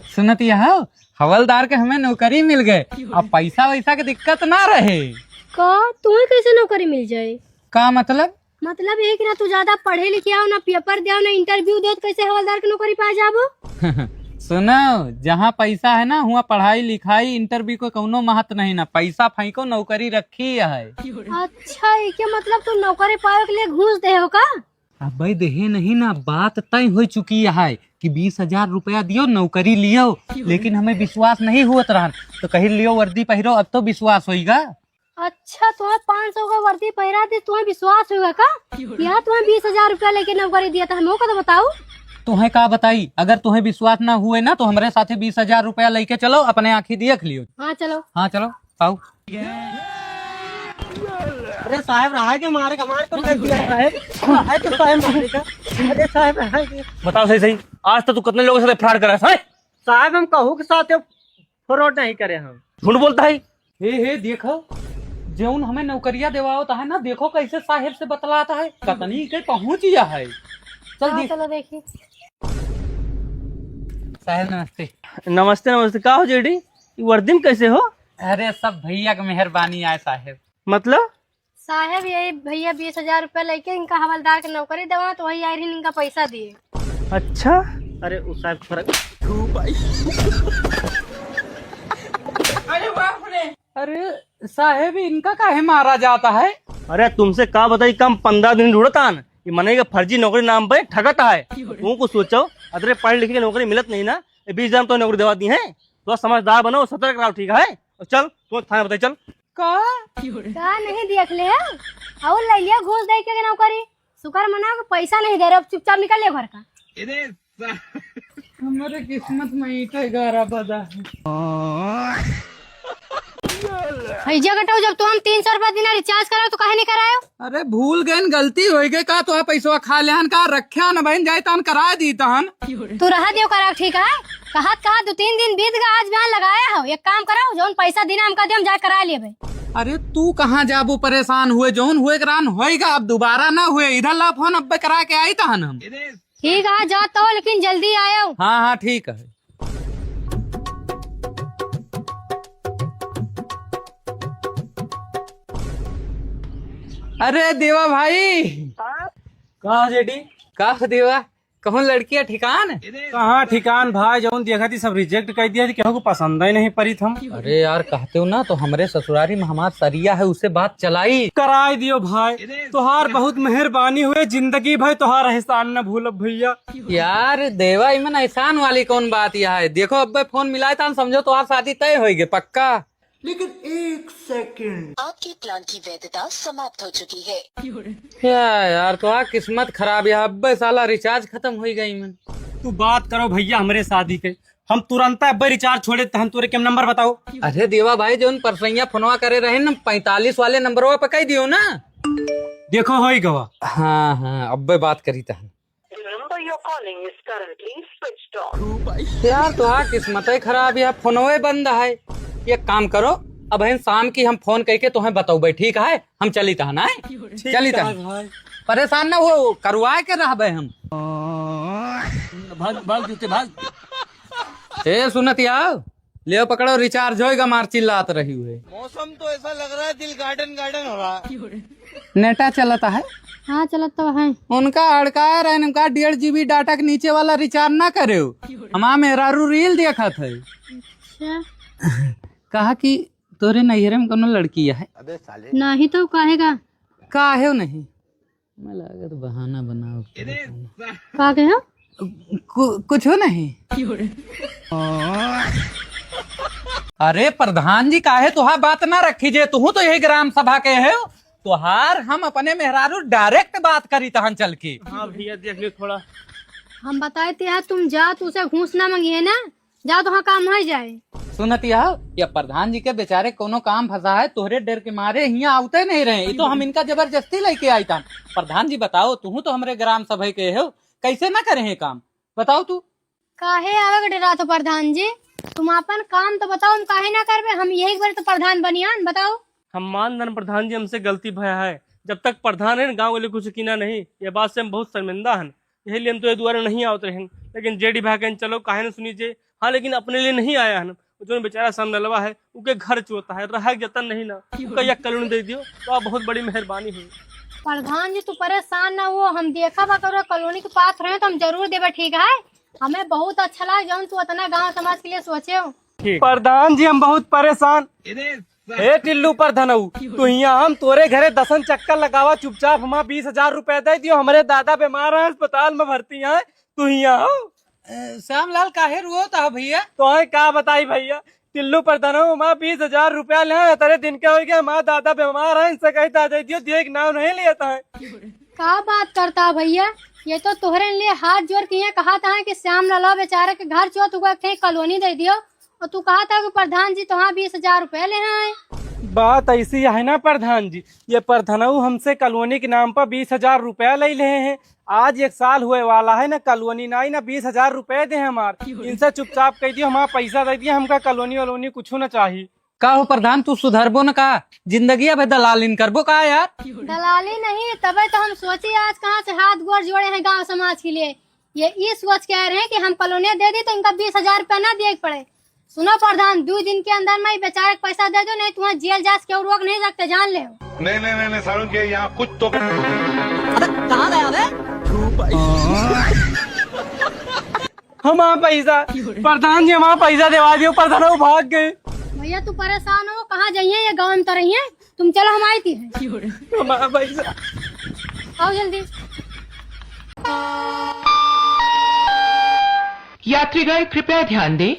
सुनत यह हवलदार के हमें नौकरी मिल गए। अब पैसा वैसा के दिक्कत ना रहे। का तुम्हें कैसे नौकरी मिल जाए? का मतलब ये है कि ना तू ज्यादा पढ़े लिखे आओ, ना पेपर दे, ना इंटरव्यू दे, तो कैसे हवलदार की नौकरी पा जाबो? सुनो, जहाँ पैसा है ना हुआ पढ़ाई लिखाई इंटरव्यू को कौनो महत्व नहीं ना। पैसा फेंको नौकरी रखी है। अच्छा, ये क्या मतलब तू नौकरी पावे के लिए घूस दे हो का? अब भाई देहे नहीं ना, बात तय हो चुकी है कि 20,000 रुपया दियो नौकरी लियो। लेकिन हमें विश्वास नहीं हुआ रहा तो कहीं लियो वर्दी पहिरो, अब तो विश्वास होगा। अच्छा, तुम्हें 500 का वर्दी पहरा दी, तुम्हें विश्वास होगा का? यहाँ तुम्हें 20,000 रुपया लेके नौकरी दिया था, हम को तो बताओ। तुम्हें का बताई, अगर तुम्हें विश्वास ना हुए ना तो हमारे साथे 20,000 रुपया लेके चलो, अपने आँखी देख लियो। हाँ चलो। हाँ चलो आओ। अरे साहब रहा के मारे का मार तो कर दिया है तो साहब मारे का। अरे साहब रहा के बताओ सही सही, आज तक तू कितने लोगों के साथ फ्रॉड करा है? साहब हम कहूँ के साथ फ्रॉड नहीं करे हम। झूठ बोलता है। हे देखो, जौन हमें नौकरिया देवाता है ना, देखो कैसे साहेब से बतलाता है, कतनी के पहुँच गया है। चल हाँ, देख। चलो देखिए। साहेब नमस्ते। नमस्ते नमस्ते। का हो जेडी, वर्दी में कैसे हो? अरे सब भैया की मेहरबानी आए साहेब। मतलब साहब यही भैया 20,000 रुपया लेके इनका हवलदार की नौकरी देवा, तो वही आए इनका पैसा दिए। अच्छा, अरे उस साहब फर्क अरे साहेब इनका काहे मारा जाता है? अरे तुमसे का बताई, कम 15 दिन ढूंढता न ये मने का फर्जी नौकरी नाम पे ठगता है। तुमको सोचो, अरे पढ़े लिखे की नौकरी मिलत नहीं ना, 20,000 तो नौकरी देवा दी है। तो समझदार बनो, सतर्क रहो, ठीक है? और चल तुम थाने बताई चल। का नहीं देख ले और ले लिया घूस दे के नौकरी। शुक्र मना के पैसा नहीं दे रहे, अब चुपचाप निकल ले घर का। हमारे किस्मत में ईटे गारा बदा है। भैया कटाओ, जब तुम 300 रुपया दिन रिचार्ज कराओ तो काहे नहीं करायो? अरे भूल गए, गलती हो गई का, तो पैसा खा लेहन का रखे न बहन, जाए तहन करा दी तहन। तू रहा दियो करा, ठीक है? कहा 2-3 दिन बीत गए, आज बयान लगाया हो। एक काम करो, जौन पैसा देना हमका दे, हम जाए करा लिए भाई। अरे तू कहाँ जाबू, परेशान हुए जौन हुए करान होएगा, अब दोबारा ना हुए। इधर ला फोन अब करा के आई तहन हम। ठीक है जाता हो, लेकिन जल्दी आयो। हाँ हाँ ठीक है। अरे देवा भाई। कहा जेडी का देवा, कहूँ लड़कियां ठिकान? कहाँ ठिकान भाई, जौन देखा थी सब रिजेक्ट कर दिया थी, केहू को पसंद ही नहीं पड़ी थम। अरे यार कहते हो ना, तो हमारे ससुरारी में हमारा सरिया है, उससे बात चलाई। कराई दियो भाई, तुहार बहुत मेहरबानी हुए, जिंदगी भाई तुहार एहसान न भूलब भैया। यार देवा इमन एहसान वाली कौन बात यह है? देखो अब फोन मिलाए था, समझो तो आप शादी तय होगी पक्का। लेकिन 1 सेकंड, आपके प्लान की वैधता समाप्त हो चुकी है। यार तो किस्मत खराब है, अब साला रिचार्ज खत्म हो गई मन। तू बात करो भैया हमारे शादी के, हम तुरंत अब रिचार्ज छोड़े, हम तुरे के नंबर बताओ। अरे देवा भाई, जो परसैया फोनवा करे रहे ना, 45 वाले नंबरवा पकाई दियो ना। देखो हो गवा। हाँ हाँ अब बात करी था। यार तो किस्मत ही खराब है, फोनवे बंद है। एक काम करो, अब हम शाम की हम फोन करके तुम्हें बताओ, ठीक है? हम चली था ना, चली था, परेशान ना हो, करवा के रह हम। भाग भाग जूते भाग। ए सुनत यार, ले पकड़ो रिचार्ज होएगा, मार चिल्लात रही हुए। मौसम तो ऐसा लग रहा है दिल गार्डन गार्डन हो रहा है। नेटा चलता है? हाँ चलो तो है। उनका अड़काया रहे, उनका 1.5 GB डाटा के नीचे वाला रिचार्ज ना करे। हमारा मेहरारू रील देखा था। अच्छा। कहा कि तोरे नैहरे में कोनो लड़की है? नहीं तो कहेगा काहे नहीं, मैं लगा तो बहाना बनाओ। का कहो? कुछ हो नहीं। अरे प्रधान जी काहे तुहार बात ना रखी जे, तू तो यही ग्राम सभा के है, तुहार हम अपने मेहरारू डायरेक्ट बात करी तहन चल के। हाँ भैया देख लो थोड़ा। हम बताए थे तुम जा, तू उसे घूस ना मांगी है ना, जाओ तो हाँ काम हो जाए। सुनत या प्रधान जी के बेचारे कोनो काम फंसा है, तोहरे डर के मारे यहाँ आउते नहीं रहे, ये तो हम इनका जबरदस्ती लेके आई था। प्रधान जी बताओ, तू तो हमारे ग्राम सभा के हो, कैसे ना करे काम बताओ तू। काहे आवे डरा तो प्रधान जी, तुम अपन काम तो बताओ, हम काहे ना करबे, हम यही बार तो प्रधान बनियान बताओ। हम मान प्रधान जी, हमसे गलती भया है, जब तक प्रधान है गाँव वाले कुछ कीना नहीं, ये बात से हम बहुत शर्मिंदा हैं। यही लिए हम तो ये द्वारा नहीं आवते हैं, लेकिन जेडी भाई कहन चलो काहे न सुनी जे। हाँ लेकिन अपने लिए नहीं आया है, जो बेचारा सामने लवा है उनके घर चोता है, रहा जतन नहीं ना उसका एक कलून दे दियो तो आप बहुत बड़ी मेहरबानी हुई। प्रधान जी तू परेशान ना हो, हम देखा बा करो कॉलोनी के पास रहे तो हम जरूर देवे, ठीक है? हमें बहुत अच्छा लगा जौन तू इतना गांव समाज के लिए सोचे हो। प्रधान जी हम बहुत परेशान। ए टिल्लू प्रधान, तू यहाँ हम तोरे घरे 10 चक्कर लगावा, चुपचाप हमारा 20,000 रुपए दे दियो। हमारे दादा बीमार है, अस्पताल में भर्ती है, तू यहाँ श्यामलाल काहे रोता भैया? तो है का बताई भैया। टिल्लू प्रधान हमारा 20,000 रुपया ले, तेरे दिन के हो गया, हमारा दादा बीमार है, इनसे कहता दे दियो, देख नाम नहीं लेता है। का बात करता भैया, ये तो तोहरे लिए हाथ जोड़ के यहाँ कहा था कि श्याम लाला बेचारे के घर चो तू कॉलोनी दे दियो, और तू कहा था कि प्रधान जी तो 20,000 रुपए ले आए। बात ऐसी है ना प्रधान जी, ये प्रधानऊ हमसे कॉलोनी के नाम पर 20,000 रुपया ले रहे हैं। आज 1 साल हुए वाला है ना, कॉलोनी ना 20,000 रुपए दे हमारे। इनसे चुपचाप कह दियो हमारा पैसा दे दिया, हमका कॉलोनी वालोनी कुछ न चाहिए। का हो प्रधान तू सुधरबो न का? जिंदगी अब दलालिन करबो का यार? दलाली नहीं, तबे तो हम सोचे आज कहाँ से हाथ गोड़ जोड़े हैं गांव समाज के लिए। ये सोच के आ रहे हैं कि हम कॉलोनी दे दी तो इनका 20,000 रुपया ना दिए पड़े। सुनो प्रधान, 2 दिन के अंदर में बेचारे को पैसा दे दो, नहीं तुम्हारा जेल जांच क्यों रोक नहीं सकते, जान ले। नहीं सारुण के यहाँ कुछ तो कहाँ गया हमारा पैसा? प्रधान जी हमारा पैसा दिवा दियो, प्रधान भाग गए। भैया तू परेशान हो, कहाँ जाइए, ये गाँव में तो रही है, तुम चलो हम आई थी। हमारा पैसा आओ जल्दी। यात्रीगण कृपया ध्यान दें,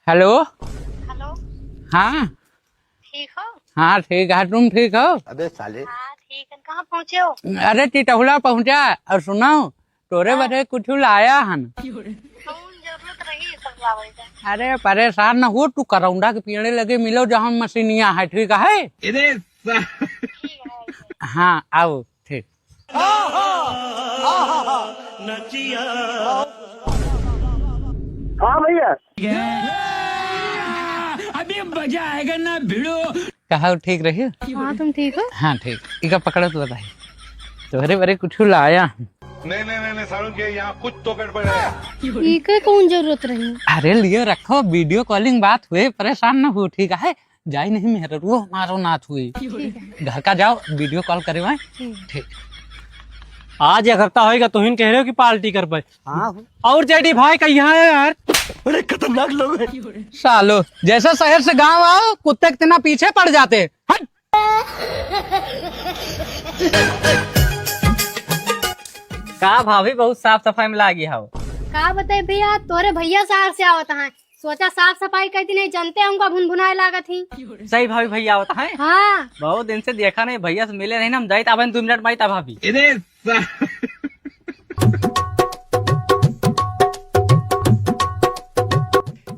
हेलो हेलो, हाँ ठीक हो? हाँ ठीक है, तुम ठीक हो? अबे साले हाँ ठीक है, कहाँ पहुँचे हो? अरे टिटहुला पहुँचा, और सुनाओ तोरे बड़े कुछ लाया हन। जरूरत रही सब लावे का। अरे परेशान न हो, तू करौंडा के पेड़े लगे मिलो जहाँ मशीनिया है, ठीक है? हाँ आओ, ठीक। हाँ भैया अभी मजा आएगा ना भिड़ो। कहा ठीक रही? हाँ तुम ठीक हो? हाँ ठीक। इका पकड़ो तो बताइए, तोहरे बड़े कुछ लाया। नहीं सारुण के यहाँ कुछ तो गड़बड़ है। ठीक है, कौन जरूरत रही? अरे लिए रखो, वीडियो कॉलिंग बात हुए, परेशान न हो, ठीक है? जाई नहीं मेहर वो हमारो नाथ हुई, घर का जाओ वीडियो कॉल करे भाई, ठीक। आज अगरता होएगा तो कह रहे हो कि पार्टी कर पाए। हाँ और जेडी भाई का यहाँ है यार, अरे खतरनाक लोग हैं। सालो जैसा शहर से गांव आओ कुत्ते कितना पीछे पड़ जाते। हट। का भाभी बहुत साफ सफाई में लागी हो। का बताए भैया, तोरे भैया शहर से आवत है, सोचा साफ सफाई करती नहीं, जानते हमको भुनभुनाए लागत ही। सही भाभी भैया होता है। हाँ बहुत दिन से देखा नहीं, भैया से मिले नहीं ना, हम जाए अब 2 मिनट में था भाभी।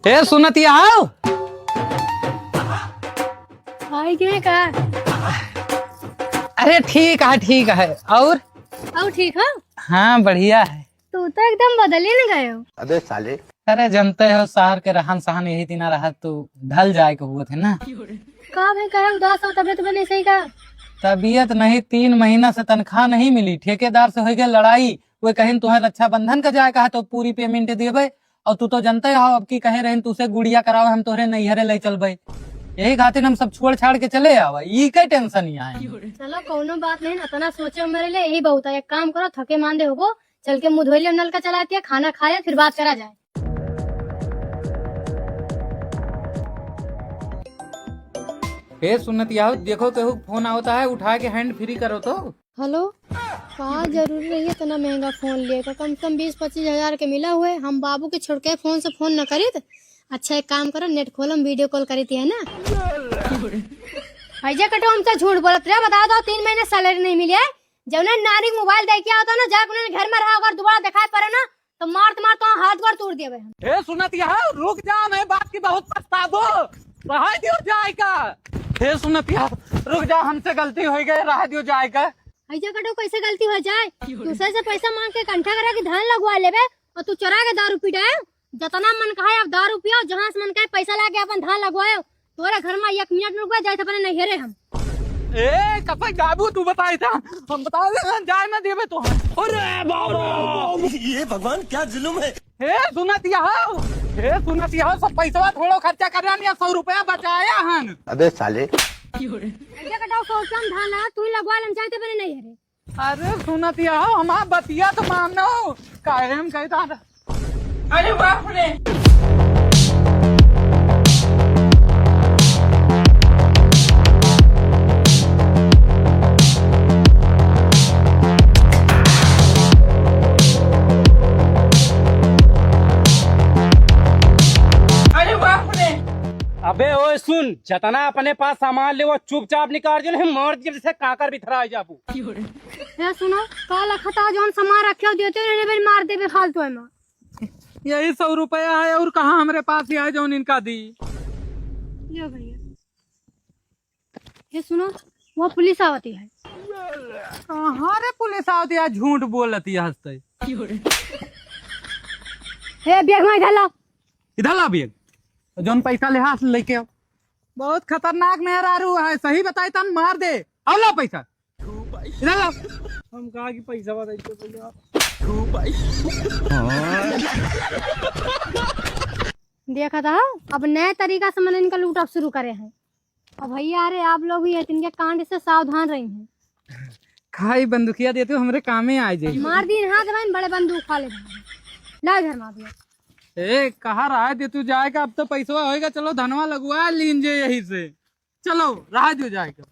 ए सुनती आओ। भाई गए का? अरे ठीक है। और ठीक है? हाँ बढ़िया है। तू तो एकदम बदल ही न गए हो। अबे साले अरे जानते हो शहर के रहन सहन यही दिन रहा तो ढल जाए के हुए थे ना। का भाई कहे उदास हो, तबियत बने सही का? तबीयत नहीं, 3 महीना से तनख्वाह नहीं मिली, ठेकेदार से हो गया लड़ाई, वो कहीं तुम्हें रक्षाबंधन का जाए कहा तो पूरी पेमेंट देवे, और तू तो जानते हो अब की कहे रहे तुसे गुड़िया कराओ, हम तोहरे नैहरे ले चलबे, यही खातिर हम सब छोड़ छाड़ के चले आवा, ये कई टेंशन यहाँ है। चलो कोनो बात नहीं, इतना सोचे मेरे लिए यही बहुत है। एक काम करो, थके मांदे हो, चल के मुँह धो लिया, नल का चलाती है, खाना खाया फिर बात करा जाए। फिर सुनती आओ, देखो केहू फोन आवता है, उठा के हैंड फ्री करो तो। हेलो, कहा जरूरी नहीं है इतना महंगा फोन लेकर, कम से कम 20-25 हजार के मिला हुए, हम बाबू के छोड़ के फोन से फोन न करी। अच्छा एक काम करो, नेट खोलम, वीडियो कॉल करी थी है ना। भैया कटो हमसे झूठ बोलत रहे, बता दो 3 महीने सैलरी नहीं मिली है। जब ने नारी मोबाइल दे के आता ना, जाकर उन्होंने घर में रहा, अगर दोबारा दिखाई पड़े ना तो मार तो हाथ गोड़ तोड़ दिए। ए सुनती आओ, रुक जा, मैं बात की बहुत पछताबो, रहा दियो जाएगा। फिर सुनती आओ, रुक जा, हमसे गलती हो गई, रहा दियो जाएगा। ऐसे कटो कैसे गलती हो जाए? दूसरे से पैसा मांग के कंठा करा के धान लगवा लेबे और तू चरा के दारू पी जाए। जितना मन कहे अब दारू पियो, जहाँ से मन कहे पैसा ला के अपन धान लगवाओ। तोरे घर में 1 मिनट रुक जाए तो अपने नहीं हेरे हम। ए कपई बाबू तू बताई था, हम बता दे जाए ना देवे तो। अरे बाबू ये भगवान क्या जुलुम है। हे सुनतिया हो, सब पैसा थोड़ा खर्चा करना नहीं, 100 रुपया बचाया हन। अबे साले ऐसे कटाओ 100 रुपया में धान तू ही लगवा लेम चाहते अपने नहीं हेरे। अरे सुनतिया हो, हमारा बतिया तो मानो काहे हम कहता। अरे बाप रे अबे ओए सुन, जतना अपने पास सामान ले वो चुपचाप निकाल जो, नहीं मर दिए जैसे काकर बिथरा जाबू। हे सुनो, काला खता जोन सामान रखे हो देते रे बेल मार देबे फालतू में। यही 100 रुपया है और कहाँ हमारे पास ही है जो इनका दी। लो भैया। ये सुनो, वो पुलिस आवती है। कहाँ रे पुलिस आवती है? झूठ बोलती है हंसते। हे बैग में इधर ला। इधर ला बैग, जोन पैसा ले हाथ लेके आओ। बहुत खतरनाक मेहरारू है, सही बताई तन मार दे। आओ ला पैसा, इधर ला। हम कहा कि पैसा बताइए भैया। देखा था, अब नए तरीका से मैंने इनका लूट शुरू करे हैं। अब भैया अरे आप लोग भी इनके कांड से सावधान रही हैं। खाई बंदूकिया देते हो हमरे कामे आ जाए। मार दी हाथ में बड़े बंदूक खा ले। ला घर मार दिया। ए कहा रहा दे तू जाएगा, अब तो पैसा होएगा। चलो धनवा लगवा लीजिए यही से, चलो रहा जो जाएगा।